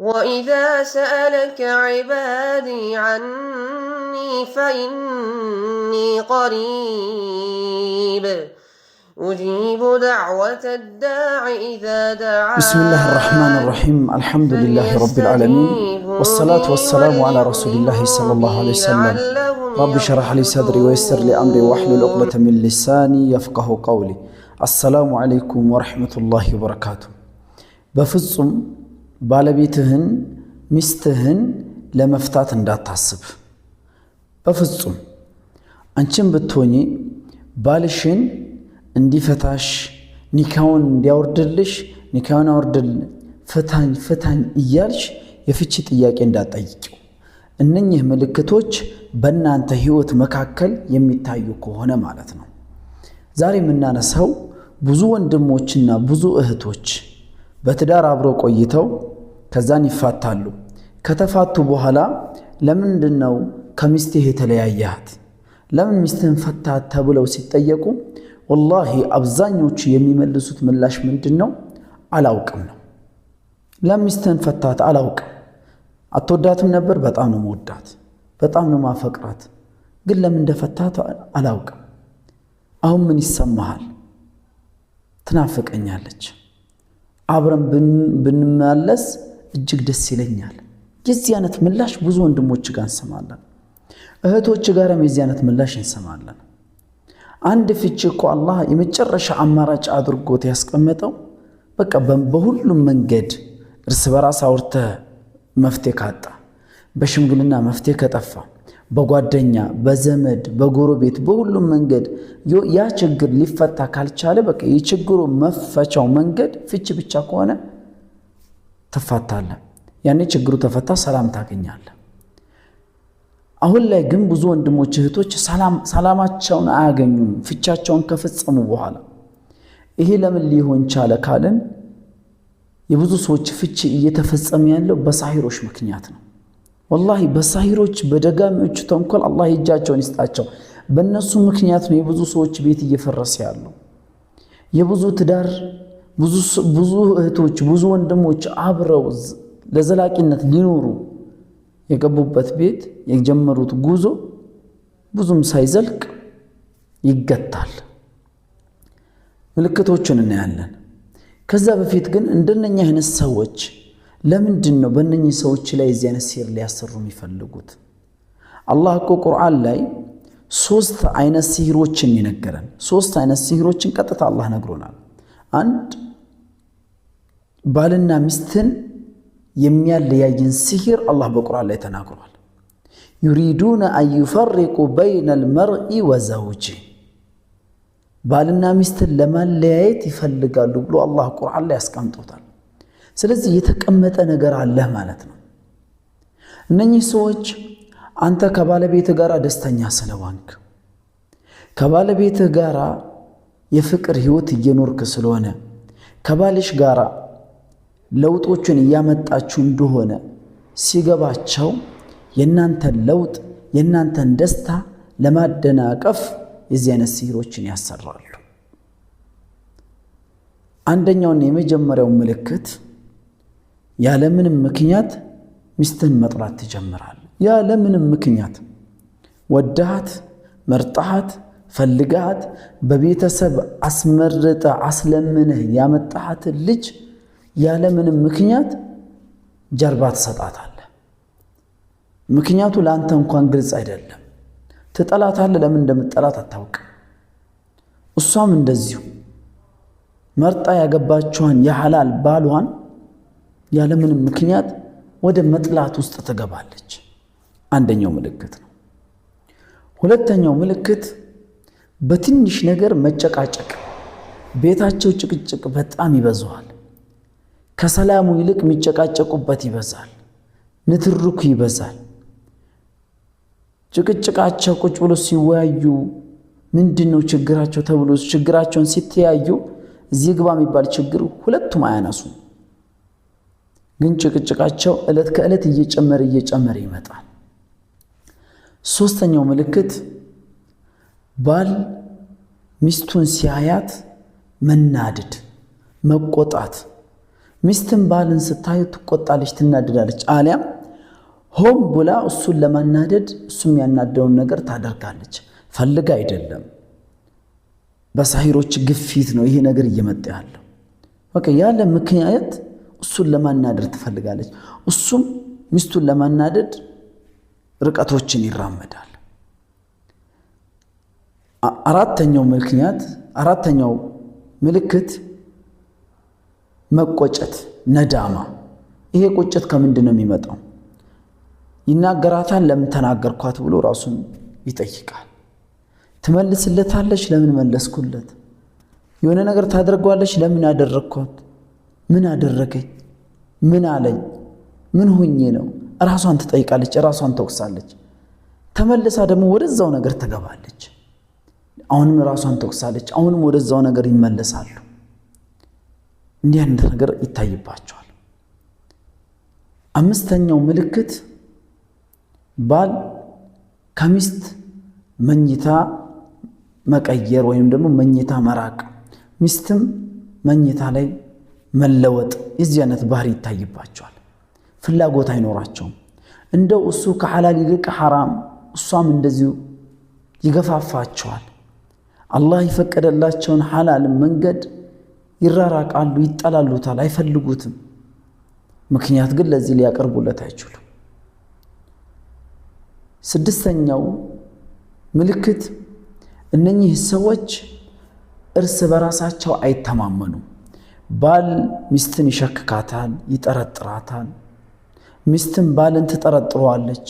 وإذا سألك عبادي عني فإني قريب أجيب دعوة الداع إذا دعان. بسم الله الرحمن الرحيم الحمد لله رب العالمين والصلاة والسلام على رسول الله صلى الله عليه وسلم رب اشرح لي صدري ويسر لي أمري واحلل عقدة من لساني يفقه قولي. السلام عليكم ورحمة الله وبركاته. بفصم ባለቤትህን ሚስትህን ለመፍታት እንዳታስብ በፍጹም። አንቺም ብትሆኚ ባልሽን እንዲፈታሽ ኒካውን እንዲያወርድልሽ ኒካውን አወርድል ፍታኝ እያልሽ የፍቺ ጥያቄ እንዳትጠይቂው። እነኚህ ምልክቶች በእናንተ ህይወት መካከል የሚታዩ ከሆነ ማለት ነው። ዛሬ የምናነሳው ብዙ ወንድሞችና ብዙ እህቶች በትዳር አብረው ቆይተው ከዛን ይፋታሉ። ከተፋቱ በኋላ ለምንድነው ከሚስትህ የተለያያት ለምን ሚስትህን ፈታት ተብለው ሲጠየቁ ወላሂ አብዛኞቹ የሚመልሱት ምላሽ ምንድነው? አላውቅም ነው። ለሚስትህን ፈታት አላውቅም። አትወዳትም ነበር? በጣም ነው መወዳት፣ በጣም ነው ማፈቅራት፣ ግን ለምን እንደፈታት አላውቅም። አሁን ምን ይሰማሃል? ትናፍቀኛለች፣ አብረን ብንመለስ እጅግ ደስ ይለኛል። የዚህ አይነት ምላሽ ብዙ ወንድሞች ጋር እንሰማለን፣ እህቶች ጋርም የዚህ አይነት ምላሽ እንሰማለን። አንድ ፍቺ እኮ አላህ የመጨረሻ አማራጭ አድርጎት ያስቀመጠው በቃ በሁሉም መንገድ እርስ በራስ አውርተህ መፍትሄ ካጣ፣ በሽምግልና መፍትሄ ከጠፋ፣ በጓደኛ በዘመድ በጎረቤት በሁሉም መንገድ ያ ችግር ሊፈታ ካልቻለ በቃ የችግሩ መፈቻው መንገድ ፍቺ ብቻ ከሆነ ተፋታለህ። ያኔ ችግሩ ተፈታ፣ ሰላም ታገኛለህ። አሁን ላይ ግን ብዙ ወንድሞች እህቶች ሰላማቸውን አያገኙም ፍቻቸውን ከፈጸሙ በኋላ። ይሄ ለምን ሊሆን ቻለ ካልን የብዙ ሰዎች ፍቺ እየተፈጸመ ያለው በሳሂሮች ምክንያት ነው። ወላሂ በሳሂሮች በደጋሚዎች ተንኮል አላህ እጃቸውን ይስጣቸው። በእነሱ ምክንያት ነው የብዙ ሰዎች ቤት እየፈረሰ ያለው። የብዙ ትዳር ብዙ እህቶች ብዙ ወንድሞች አብረው ለዘላቂነት ሊኖሩ የገቡበት ቤት የጀመሩት ጉዞ ብዙም ሳይዘልቅ ይገታል። ምልክቶችን እናያለን። ከዛ በፊት ግን እንደነኛ አይነት ሰዎች ለምንድን ነው በእነኚህ ሰዎች ላይ እዚህ አይነት ሲር ሊያሰሩ የሚፈልጉት? አላህ እኮ ቁርአን ላይ 3 አይነት ሲህሮችን ይነገረን። 3 አይነት ሲህሮችን ቀጥታ አላህ ነግሮናል። አንድ ባልና ሚስትን የሚያለያየን ሲህር አላህ በቁርአን ላይ ተናግሯል። يريدون أن يفرقوا بين المرء وزوجه ባልና ሚስትን ለማለያየት ይፈልጋሉ ብሎ አላህ ቁርአን ላይ ያስቀምጦታል። ስለዚህ የተቀመጠ ነገር አለ ማለት ነው። እነኚህ ሰዎች አንተ ከባለቤት ጋር ደስተኛ ስለሆንክ ከባለቤት ጋር የፍቅር ህይወት እየኖርክ ስለሆነ ከባልሽ ጋር ለውጦችን ያመጣችሁ እንደሆነ ሲገባቸው የናንተን ለውጥ የናንተን ደስታ ለማደናቀፍ የዚህ አይነት ሲህሮችን ያሰራሉ። አንደኛውና የመጀመሪያው ምልክት ያለምንም ምክንያት ሚስትን መጥራት ትጀምራለህ። ያለምንም ምክንያት ወዳሃት መርጣሃት ፈልጋት በቤተሰብ አስመርጠ አስለምነህ ያመጣሃት ልጅ ያለምንም ምክንያት ጀርባ ትሰጣታለህ። ምክንያቱ ለአንተ እንኳን ግልጽ አይደለም። ትጠላታለህ፣ ለምን እንደምትጠላት አታውቅም። እሷም እንደዚሁ መርጣ ያገባችውን የሐላል ባሏን ያለምንም ምክንያት ወደ መጥላት ውስጥ ትገባለች። አንደኛው ምልክት ነው። ሁለተኛው ምልክት በትንሽ ነገር መጨቃጨቅ። ቤታቸው ጭቅጭቅ በጣም ይበዛዋል። ከሰላሙ ይልቅ የሚጨቃጨቁበት ይበዛል። ንትርኩ ይበዛል። ጭቅጭቃቸው ቁጭ ብሎ ሲወያዩ ምንድነው ችግራቸው ተብሎ ችግራቸውን ሲተያዩ እዚህ ግባ የሚባል ችግር ሁለቱም አያነሱም። ግን ጭቅጭቃቸው እለት ከእለት እየጨመረ ይመጣል። ሶስተኛው ምልክት ባል ሚስቱን ሲያያት መናደድ፣ መቆጣት፣ ሚስትም ባልን ስታዩ ትቆጣለች፣ ትናደዳለች። አሊያም ሆም ብላ እሱን ለማናደድ እሱም ያናደውን ነገር ታደርጋለች። ፈልጋ አይደለም፣ በሳሂሮች ግፊት ነው ይሄ ነገር እየመጣ ያለው። በቃ ያለ ምክንያት እሱን ለማናደድ ትፈልጋለች። እሱም ሚስቱን ለማናደድ ርቀቶችን ይራመዳል። አራተኛው ምልክት መቆጨት፣ ነዳማ። ይሄ ቁጭት ከምንድን ነው የሚመጣው? ይናገራታል፣ ለምን ተናገርኳት ብሎ ራሱን ይጠይቃል። ትመልስለታለች፣ ለምን መለስኩለት? የሆነ ነገር ታደርጓለች፣ ለምን አደረግኳት? ምን አደረገኝ? ምን አለኝ? ምን ሆኜ ነው? ራሷን ትጠይቃለች፣ ራሷን ተወቅሳለች። ተመልሳ ደግሞ ወደዛው ነገር ትገባለች። አሁንም ራሷን ተወቅሳለች፣ አሁንም ወደዛው ነገር ይመለሳሉ። እንዲህ አይነት ነገር ይታይባቸዋል። አምስተኛው ምልክት ባል ከሚስት መኝታ መቀየር ወይም ደግሞ መኝታ መራቅ፣ ሚስትም መኝታ ላይ መለወጥ፣ የዚህ አይነት ባህሪ ይታይባቸዋል። ፍላጎት አይኖራቸውም። እንደው እሱ ከሐላል ይልቅ ሐራም፣ እሷም እንደዚሁ ይገፋፋቸዋል። አላህ የፈቀደላቸውን ሐላል መንገድ ይራራቃሉ፣ ይጠላሉታል፣ አይፈልጉትም። ምክንያት ግን ለዚህ ሊያቀርቡለት አይችሉም። ስድስተኛው ምልክት እነኚህ ሰዎች እርስ በራሳቸው አይተማመኑም። ባል ሚስትን ይሸክካታል፣ ይጠረጥራታል። ሚስትም ባልን ትጠረጥረዋለች።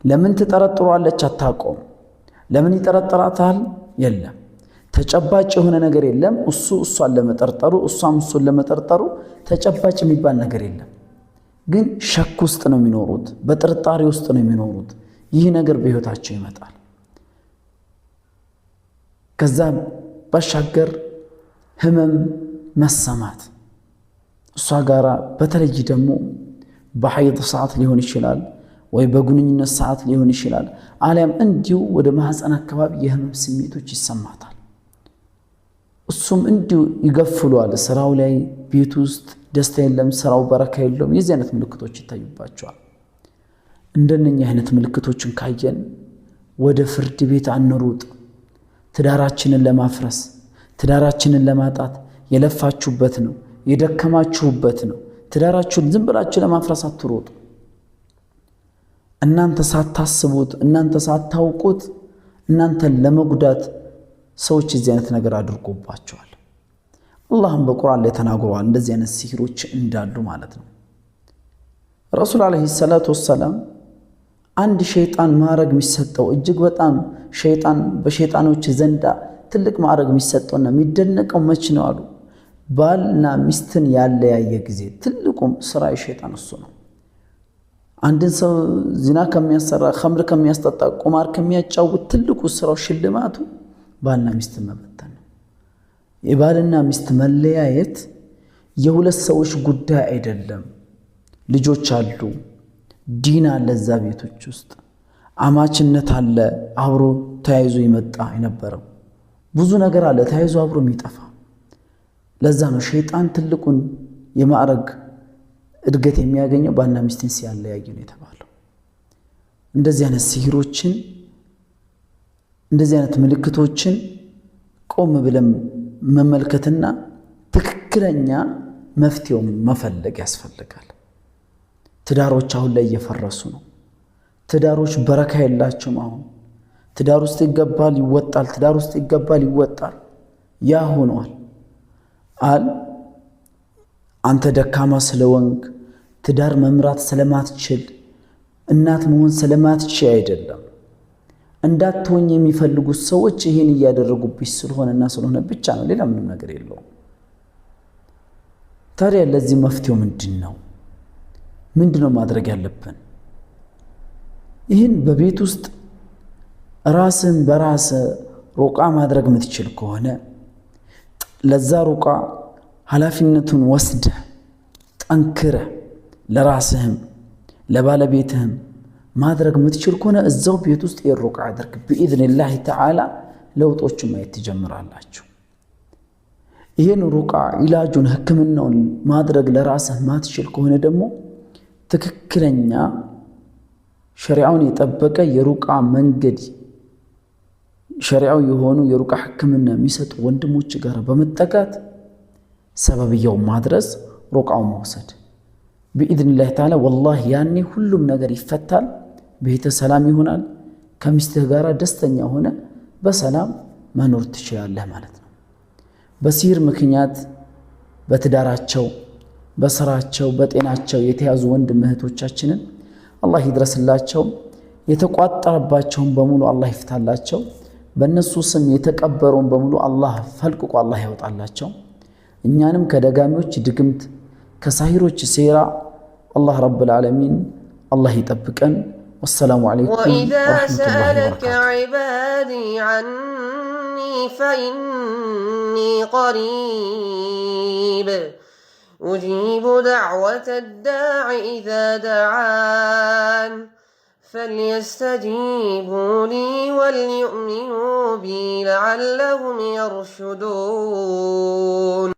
ለምን ትጠረጥረዋለች? አታውቀውም። ለምን ይጠረጥራታል? የለም፣ ተጨባጭ የሆነ ነገር የለም። እሱ እሷን ለመጠርጠሩ፣ እሷም እሱን ለመጠርጠሩ ተጨባጭ የሚባል ነገር የለም። ግን ሸክ ውስጥ ነው የሚኖሩት፣ በጥርጣሬ ውስጥ ነው የሚኖሩት። ይህ ነገር በሕይወታቸው ይመጣል። ከዛ ባሻገር ህመም መሰማት እሷ ጋራ፣ በተለይ ደግሞ በሐይድ ሰዓት ሊሆን ይችላል ወይ በግንኙነት ሰዓት ሊሆን ይችላል። አሊያም እንዲሁ ወደ ማህፀን አካባቢ የህመም ስሜቶች ይሰማታል። እሱም እንዲሁ ይገፍሏል። ስራው ላይ ቤት ውስጥ ደስታ የለም፣ ስራው በረካ የለውም። የዚህ አይነት ምልክቶች ይታዩባቸዋል። እንደነኛ አይነት ምልክቶችን ካየን ወደ ፍርድ ቤት አንሩጥ። ትዳራችንን ለማፍረስ፣ ትዳራችንን ለማጣት የለፋችሁበት ነው፣ የደከማችሁበት ነው። ትዳራችሁን ዝም ብላችሁ ለማፍረስ አትሮጡ። እናንተ ሳታስቡት፣ እናንተ ሳታውቁት፣ እናንተን ለመጉዳት ሰዎች እዚህ አይነት ነገር አድርጎባቸዋል። አላህም በቁርአን ላይ ተናግሯል እንደዚህ አይነት ሲህሮች እንዳሉ ማለት ነው። ረሱል አለይሂ ሰላቱ ወሰላም አንድ ሸይጣን ማዕረግ የሚሰጠው እጅግ በጣም ሸይጣን በሸይጣኖች ዘንዳ ትልቅ ማዕረግ የሚሰጠውና የሚደነቀው መች ነው አሉ? ባልና ሚስትን ያለያየ ጊዜ። ትልቁም ስራ የሸይጣን እሱ ነው። አንድን ሰው ዚና ከሚያሰራ፣ ኸምር ከሚያስጠጣ፣ ቁማር ከሚያጫውት ትልቁ ስራው ሽልማቱ ባልና ሚስትን መበተን ነው። የባልና ሚስት መለያየት የሁለት ሰዎች ጉዳይ አይደለም። ልጆች አሉ፣ ዲን አለ፣ እዛ ቤቶች ውስጥ አማችነት አለ፣ አብሮ ተያይዞ ይመጣ የነበረው ብዙ ነገር አለ፣ ተያይዞ አብሮ የሚጠፋ። ለዛ ነው ሸይጣን ትልቁን የማዕረግ እድገት የሚያገኘው ባልና ሚስትን ሲያለያዩ ነው የተባለው። እንደዚህ አይነት ሲህሮችን፣ እንደዚህ አይነት ምልክቶችን ቆም ብለን መመልከትና ትክክለኛ መፍትሄው መፈለግ ያስፈልጋል። ትዳሮች አሁን ላይ እየፈረሱ ነው። ትዳሮች በረካ የላቸውም። አሁን ትዳር ውስጥ ይገባል ይወጣል፣ ትዳር ውስጥ ይገባል ይወጣል። ያ ሆኗል። አንተ ደካማ ስለወንክ፣ ትዳር መምራት ስለማትችል፣ እናት መሆን ስለማትችል አይደለም። እንዳትሆኝ የሚፈልጉት ሰዎች ይሄን እያደረጉብሽ ስለሆነና ስለሆነ ብቻ ነው። ሌላ ምንም ነገር የለውም። ታዲያ ለዚህ መፍትሄው ምንድነው? ምንድነው ማድረግ ያለብን? ይህን በቤት ውስጥ ራስን በራስ ሩቃ ማድረግ የምትችል ከሆነ ለዛ ሩቃ ኃላፊነቱን ወስደህ ጠንክረህ ለራስህም ለባለቤትህም ማድረግ የምትችል ከሆነ እዛው ቤት ውስጥ የሩቃ አድርግ። بإذن الله تعالى ለውጦችን ማየት ትጀምራላችሁ። ይህን ሩቃ ኢላጁን ህክምናውን ማድረግ ለራስህ ማትችል ከሆነ ደግሞ ትክክለኛ ሸሪዓውን የጠበቀ የሩቃ መንገድ ሸሪዓው የሆኑ የሩቃ ህክምና የሚሰጡ ወንድሞች ጋር በመጠጋት ሰበብያው ማድረስ ሩቃው መውሰድ بإذن تعالى والله ያኔ ሁሉም ነገር ይፈታል ቤተ ሰላም ይሆናል ከሚስትህ ጋር ደስተኛ ሆነ በሰላም መኖር ትችላለህ ማለት ነው በሲር ምክንያት በትዳራቸው በስራቸው በጤናቸው የተያዙ ወንድም እህቶቻችንን አላህ ይድረስላቸው የተቋጠረባቸውን በሙሉ አላህ ይፍታላቸው በእነሱ ስም የተቀበረውን በሙሉ አላህ ፈልቅቆ አላህ ያወጣላቸው እኛንም ከደጋሚዎች ድግምት ከሳሂሮች ሴራ አላህ ረብል ዓለሚን አላህ ይጠብቀን والسلام عليكم ورحمة الله وإذا سألك وبركاته عبادي عني فإني قريب أجيب دعوة الداع إذا دعان فليستجيبوا لي وليؤمنوا بي لعلهم يرشدون